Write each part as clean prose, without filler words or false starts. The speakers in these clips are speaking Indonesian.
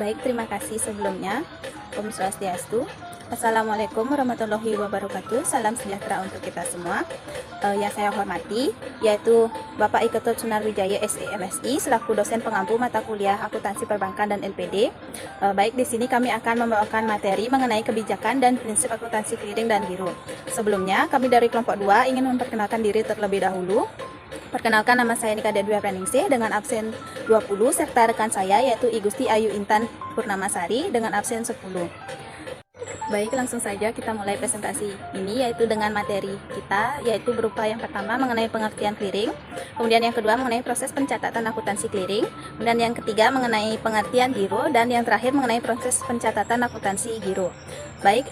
Baik, terima kasih sebelumnya. Om Swastiastu. Assalamualaikum warahmatullahi wabarakatuh. Salam sejahtera untuk kita semua. Yang saya hormati yaitu Bapak Iketut Sunarwijaya SEMSI selaku dosen pengampu mata kuliah akuntansi perbankan dan NPD. Baik, di sini kami akan membawakan materi mengenai kebijakan dan prinsip akuntansi clearing dan giro. Sebelumnya, kami dari kelompok 2 ingin memperkenalkan diri terlebih dahulu. Perkenalkan, nama saya Nika Dwi Praningsih dengan absen 20 serta rekan saya yaitu I Gusti Ayu Intan Purnamasari dengan absen 10. Baik, langsung saja kita mulai presentasi ini yaitu dengan materi kita yaitu berupa yang pertama mengenai pengertian clearing, kemudian yang kedua mengenai proses pencatatan akuntansi clearing, kemudian yang ketiga mengenai pengertian giro, dan yang terakhir mengenai proses pencatatan akuntansi giro. Baik,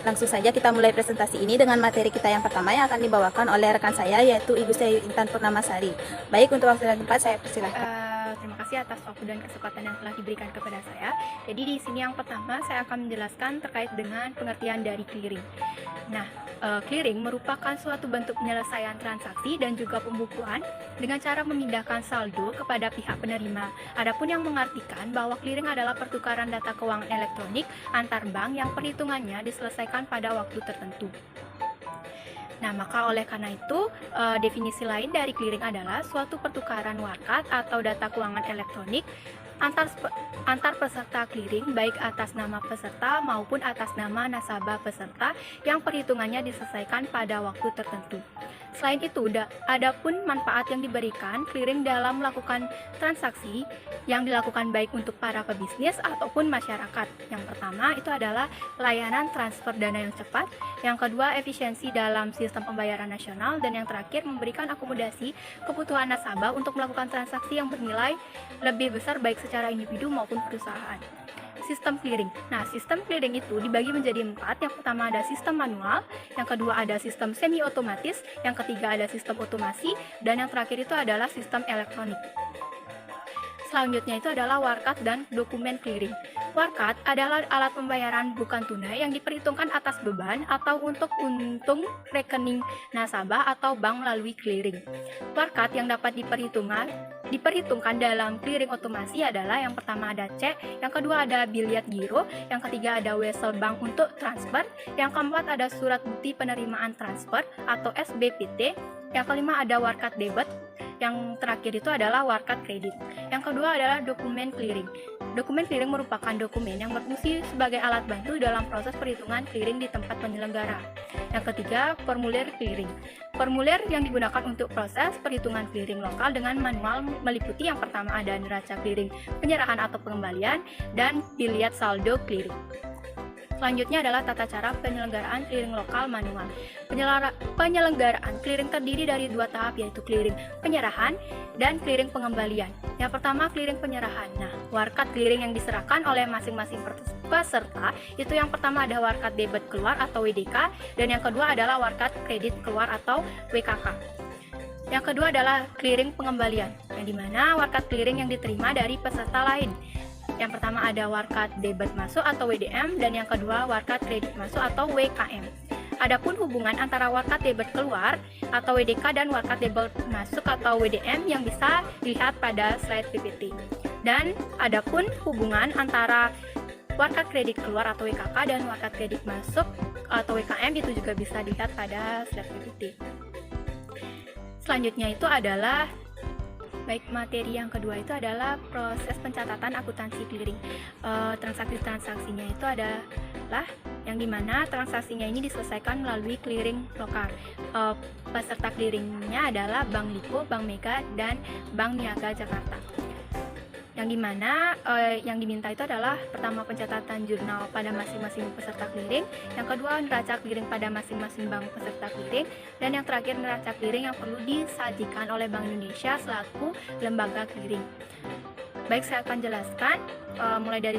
langsung saja kita mulai presentasi ini dengan materi kita yang pertama yang akan dibawakan oleh rekan saya yaitu Ibu Ayu Intan Purnamasari. Baik, untuk waktu dan tempat saya persilahkan. Terima kasih atas waktu dan kesempatan yang telah diberikan kepada saya. Jadi di sini yang pertama saya akan menjelaskan terkait dengan pengertian dari clearing. Nah, clearing merupakan suatu bentuk penyelesaian transaksi dan juga pembukuan dengan cara memindahkan saldo kepada pihak penerima. Adapun yang mengartikan bahwa clearing adalah pertukaran data keuangan elektronik antar bank yang perhitungannya diselesaikan pada waktu tertentu. Nah, maka oleh karena itu, definisi lain dari clearing adalah suatu pertukaran warkat atau data keuangan elektronik antar peserta clearing baik atas nama peserta maupun atas nama nasabah peserta yang perhitungannya diselesaikan pada waktu tertentu. Selain itu, ada pun manfaat yang diberikan clearing dalam melakukan transaksi yang dilakukan baik untuk para pebisnis ataupun masyarakat. Yang pertama itu adalah layanan transfer dana yang cepat, yang kedua efisiensi dalam sistem pembayaran nasional, dan yang terakhir memberikan akomodasi kebutuhan nasabah untuk melakukan transaksi yang bernilai lebih besar baik secara individu maupun perusahaan. Sistem clearing. Nah, sistem clearing itu dibagi menjadi 4. Yang pertama ada sistem manual, yang kedua ada sistem semi otomatis, yang ketiga ada sistem otomasi, dan yang terakhir itu adalah sistem elektronik. Selanjutnya itu adalah warkat dan dokumen clearing. Warkat adalah alat pembayaran bukan tunai yang diperhitungkan atas beban atau untuk untung rekening nasabah atau bank melalui clearing. Warkat yang dapat diperhitungkan dalam clearing otomasi adalah yang pertama ada cek, yang kedua ada biliet giro, yang ketiga ada wesel bank untuk transfer, yang keempat ada surat bukti penerimaan transfer atau SBPT, yang kelima ada warkat debit, yang terakhir itu adalah warkat kredit. Yang kedua adalah dokumen clearing. Dokumen clearing merupakan dokumen yang berfungsi sebagai alat bantu dalam proses perhitungan clearing di tempat penyelenggara. Yang ketiga, formulir clearing. Formulir yang digunakan untuk proses perhitungan clearing lokal dengan manual meliputi yang pertama ada neraca clearing, penyerahan atau pengembalian, dan biliet saldo clearing. Selanjutnya adalah tata cara penyelenggaraan clearing lokal manual. Penyelenggaraan clearing terdiri dari 2 tahap yaitu clearing penyerahan dan clearing pengembalian. Yang pertama clearing penyerahan. Nah, warkat clearing yang diserahkan oleh masing-masing peserta itu yang pertama ada warkat debit keluar atau WDK, dan yang kedua adalah warkat kredit keluar atau WKK. Yang kedua adalah clearing pengembalian, yang dimana warkat clearing yang diterima dari peserta lain. Yang pertama ada warkat debit masuk atau WDM, dan yang kedua warkat kredit masuk atau WKM. Adapun hubungan antara warkat debit keluar atau WDK dan warkat debit masuk atau WDM yang bisa dilihat pada slide PPT. Dan adapun hubungan antara warkat kredit keluar atau WKK dan warkat kredit masuk atau WKM itu juga bisa dilihat pada slide PPT. Selanjutnya itu adalah materi yang kedua itu adalah proses pencatatan akuntansi clearing. Transaksi-transaksinya itu adalah yang dimana transaksinya ini diselesaikan melalui clearing lokal. Peserta clearingnya adalah Bank Lipo, Bank Mega, dan Bank Niaga Jakarta. Yang dimana yang diminta itu adalah pertama pencatatan jurnal pada masing-masing peserta clearing, yang kedua neraca clearing pada masing-masing bank peserta clearing, dan yang terakhir neraca clearing yang perlu disajikan oleh Bank Indonesia selaku lembaga clearing. Baik, saya akan jelaskan mulai dari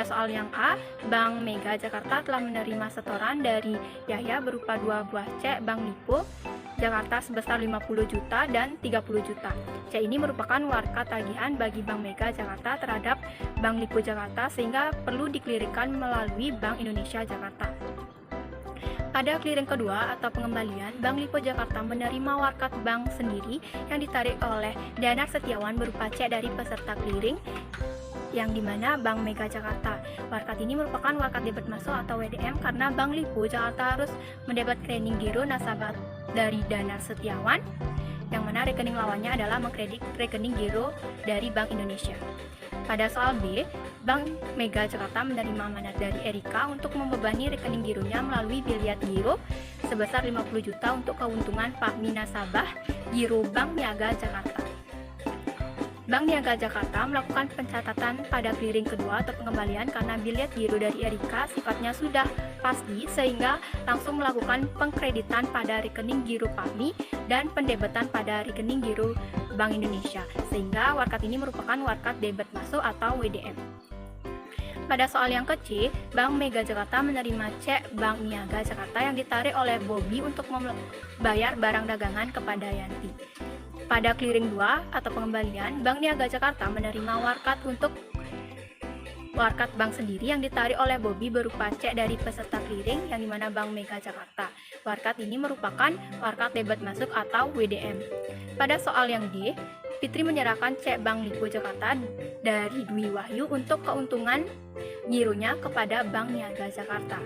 soal yang A. Bank Mega Jakarta telah menerima setoran dari Yahya berupa 2 buah cek Bank Lipo Jakarta sebesar 50 juta dan 30 juta. Cek ini merupakan warkat tagihan bagi Bank Mega Jakarta terhadap Bank Lipo Jakarta sehingga perlu dikliringkan melalui Bank Indonesia Jakarta. Pada clearing kedua atau pengembalian, Bank Lipo Jakarta menerima warkat bank sendiri yang ditarik oleh Danar Setiawan berupa cek dari peserta clearing yang dimana Bank Mega Jakarta. Warkat ini merupakan warkat debit masuk atau WDM karena Bank Lipo Jakarta harus mendebat rekening giro nasabah dari Dana Setiawan, yang mana rekening lawannya adalah mengkredit rekening giro dari Bank Indonesia. Pada soal B, Bank Mega Jakarta menerima amanat dari Erika untuk membebani rekening gironya melalui biliat giro sebesar 50 juta untuk keuntungan PAHMI nasabah Giro Bank Niaga Jakarta. Bank Niaga Jakarta melakukan pencatatan pada clearing kedua atau pengembalian karena biliat giro dari Erika sifatnya sudah pasti sehingga langsung melakukan pengkreditan pada rekening giro PAHMI dan pendebetan pada rekening giro Bank Indonesia, sehingga warkat ini merupakan warkat debit masuk atau WDM. Pada soal yang ke-C, Bank Mega Jakarta menerima cek Bank Niaga Jakarta yang ditarik oleh Bobby untuk membayar barang dagangan kepada Yanti. Pada clearing 2 atau pengembalian, Bank Niaga Jakarta menerima warkat untuk warkat bank sendiri yang ditarik oleh Bobby berupa cek dari peserta clearing yang dimana Bank Mega Jakarta. Warkat ini merupakan warkat debit masuk atau WDM. Pada soal yang D, Fitri menyerahkan cek Bank Lipo Jakarta dari Dwi Wahyu untuk keuntungan gironya kepada Bank Niaga Jakarta.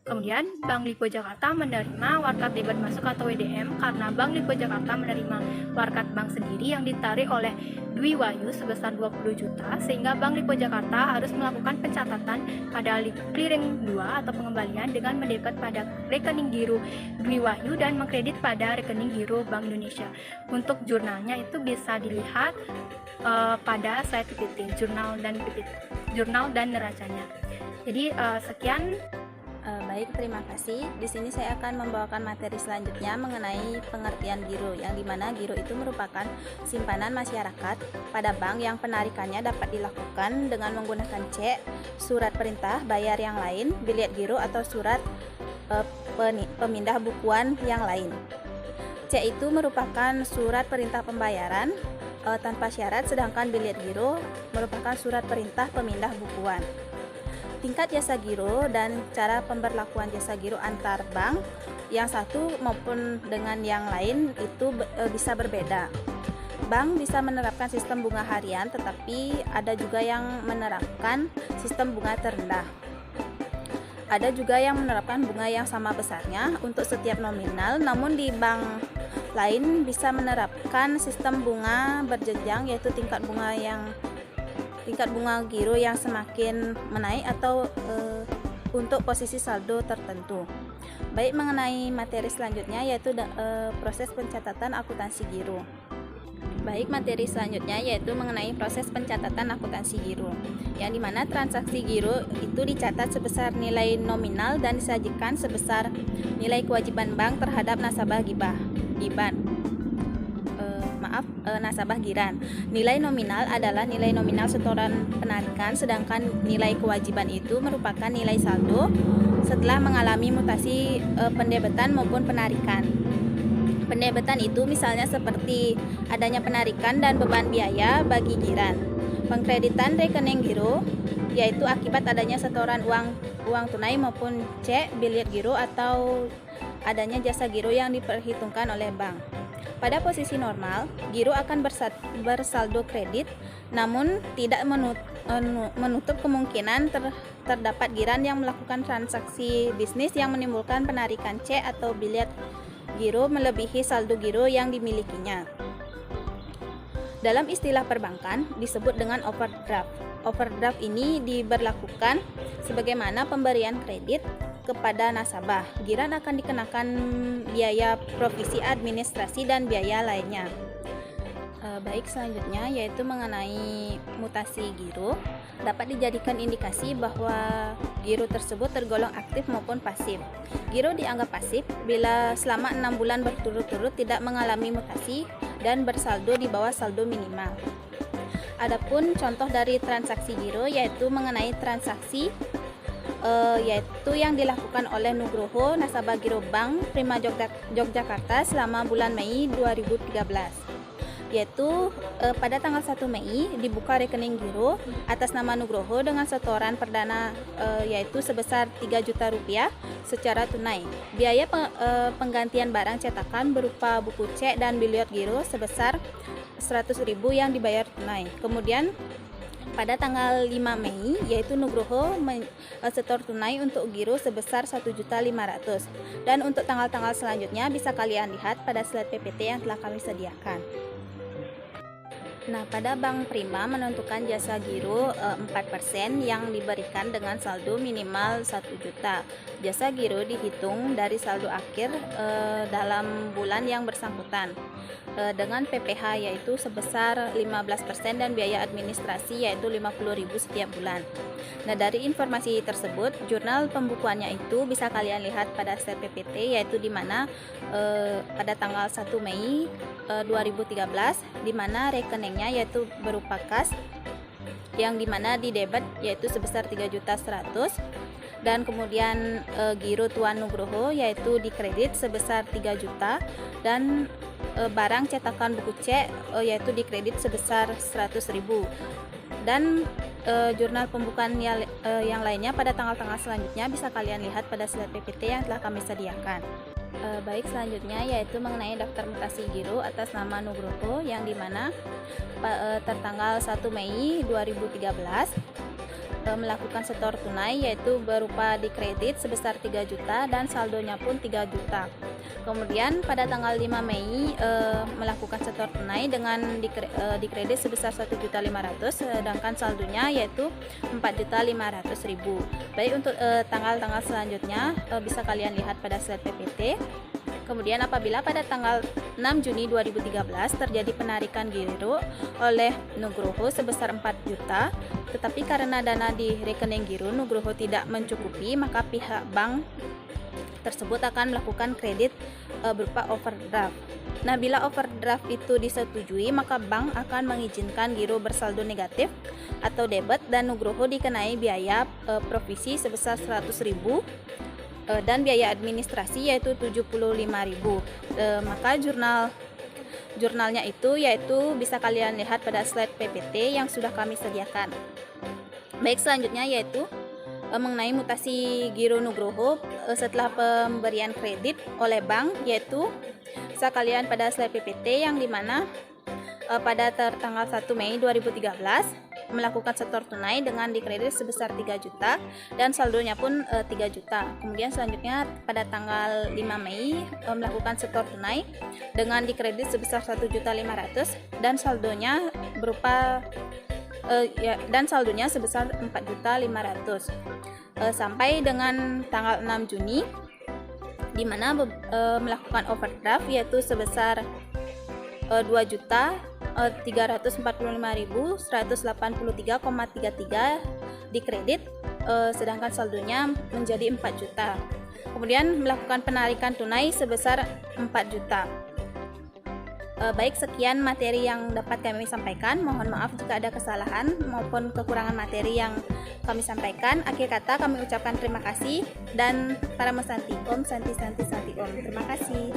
Kemudian Bank Lipo Jakarta menerima warkat debit masuk atau WDM karena Bank Lipo Jakarta menerima warkat bank sendiri yang ditarik oleh Dwi Wahyu sebesar 20 juta sehingga Bank Lipo Jakarta harus melakukan pencatatan pada clearing 2 atau pengembalian dengan mendebit pada rekening giro Dwi Wahyu dan mengkredit pada rekening giro Bank Indonesia. Untuk jurnalnya itu bisa dilihat pada slide PPT, jurnal dan neracanya. Jadi sekian. Baik, terima kasih. Di sini saya akan membawakan materi selanjutnya mengenai pengertian giro, yang dimana giro itu merupakan simpanan masyarakat pada bank yang penarikannya dapat dilakukan dengan menggunakan cek, surat perintah bayar yang lain, biliat giro atau surat pemindah bukuan yang lain. Cek itu merupakan surat perintah pembayaran tanpa syarat, sedangkan biliat giro merupakan surat perintah pemindah bukuan. Tingkat jasa giro dan cara pemberlakuan jasa giro antar bank yang satu maupun dengan yang lain itu bisa berbeda. Bank bisa menerapkan sistem bunga harian, tetapi ada juga yang menerapkan sistem bunga terendah. Ada juga yang menerapkan bunga yang sama besarnya untuk setiap nominal, namun di bank lain bisa menerapkan sistem bunga berjenjang, yaitu tingkat bunga giro yang semakin menaik atau untuk posisi saldo tertentu. Baik, mengenai materi selanjutnya yaitu proses pencatatan akuntansi giro. Baik, materi selanjutnya yaitu mengenai proses pencatatan akuntansi giro, yang dimana transaksi giro itu dicatat sebesar nilai nominal dan disajikan sebesar nilai kewajiban bank terhadap nasabah nasabah giran. Nilai nominal adalah nilai nominal setoran penarikan, sedangkan nilai kewajiban itu merupakan nilai saldo setelah mengalami mutasi pendebetan maupun penarikan. Pendebetan itu misalnya seperti adanya penarikan dan beban biaya bagi giran. Pengkreditan rekening giro yaitu akibat adanya setoran uang tunai maupun cek, biliat giro atau adanya jasa giro yang diperhitungkan oleh bank. Pada posisi normal, giro akan bersaldo kredit, namun tidak menutup kemungkinan terdapat giran yang melakukan transaksi bisnis yang menimbulkan penarikan cek atau biliat giro melebihi saldo giro yang dimilikinya. Dalam istilah perbankan disebut dengan overdraft. Overdraft ini diberlakukan sebagaimana pemberian kredit kepada nasabah. Giran akan dikenakan biaya provisi administrasi dan biaya lainnya. Baik, selanjutnya yaitu mengenai mutasi giro. Dapat dijadikan indikasi bahwa giro tersebut tergolong aktif maupun pasif. Giro dianggap pasif bila selama 6 bulan berturut-turut tidak mengalami mutasi dan bersaldo di bawah saldo minimal. Adapun contoh dari transaksi giro yaitu mengenai transaksi yaitu yang dilakukan oleh Nugroho nasabah Giro Bank Prima Yogyakarta selama bulan Mei 2013, yaitu pada tanggal 1 Mei dibuka rekening giro atas nama Nugroho dengan setoran perdana yaitu sebesar 3 juta rupiah secara tunai. Biaya penggantian barang cetakan berupa buku cek dan biliat giro sebesar 100.000 yang dibayar tunai. Kemudian Pada tanggal 5 Mei, yaitu Nugroho setor tunai untuk giro sebesar 1.500.000. Dan untuk tanggal-tanggal selanjutnya bisa kalian lihat pada slide PPT yang telah kami sediakan. Nah, pada Bank Prima menentukan jasa giro 4% yang diberikan dengan saldo minimal 1 juta. Jasa giro dihitung dari saldo akhir dalam bulan yang bersangkutan dengan PPh yaitu sebesar 15% dan biaya administrasi yaitu 50.000 setiap bulan. Nah, dari informasi tersebut, jurnal pembukuannya itu bisa kalian lihat pada slide PPT, yaitu di mana pada tanggal 1 Mei 2013 di mana rekeningnya yaitu berupa kas yang dimana di debit yaitu sebesar 3.100.000 dan kemudian giro Tuan Nugroho yaitu di kredit sebesar 3 juta dan barang cetakan buku C yaitu di kredit sebesar 100.000 dan jurnal pembukaan yang lainnya pada tanggal-tanggal selanjutnya bisa kalian lihat pada slide PPT yang telah kami sediakan. Baik, selanjutnya yaitu mengenai daftar mutasi giro atas nama Nugroho yang dimana tertanggal 1 Mei 2013 melakukan setor tunai yaitu berupa di kredit sebesar 3 juta dan saldonya pun 3 juta. Kemudian pada tanggal 5 Mei melakukan setor tunai dengan di kredit sebesar 1.500.000 sedangkan saldonya yaitu 4.500.000. Baik, untuk tanggal-tanggal selanjutnya bisa kalian lihat pada slide PPT. Kemudian apabila pada tanggal 6 Juni 2013 terjadi penarikan giro oleh Nugroho sebesar 4 juta, tetapi karena dana di rekening giro Nugroho tidak mencukupi, maka pihak bank tersebut akan melakukan kredit berupa overdraft. Nah, bila overdraft itu disetujui, maka bank akan mengizinkan giro bersaldo negatif atau debit dan Nugroho dikenai biaya provisi sebesar 100.000 dan biaya administrasi yaitu 75.000. Maka jurnalnya itu yaitu bisa kalian lihat pada slide PPT yang sudah kami sediakan. Baik, selanjutnya yaitu mengenai mutasi giro Nugroho setelah pemberian kredit oleh bank, yaitu bisa kalian pada slide PPT yang dimana pada tanggal 1 Mei 2013 melakukan setor tunai dengan dikredit sebesar 3 juta dan saldonya pun 3 juta. Kemudian selanjutnya pada tanggal 5 Mei melakukan setor tunai dengan dikredit sebesar 1.500.000 dan saldonya berupa dan saldonya sebesar 4.500.000 sampai dengan tanggal 6 Juni di mana melakukan overdraft yaitu sebesar 2.345.183,33 di kredit sedangkan saldonya menjadi 4 juta. Kemudian melakukan penarikan tunai sebesar 4 juta. Baik, sekian materi yang dapat kami sampaikan. Mohon maaf jika ada kesalahan maupun kekurangan materi yang kami sampaikan. Akhir kata kami ucapkan terima kasih dan para mesanti Om, Santi Santi Santi Om. Terima kasih.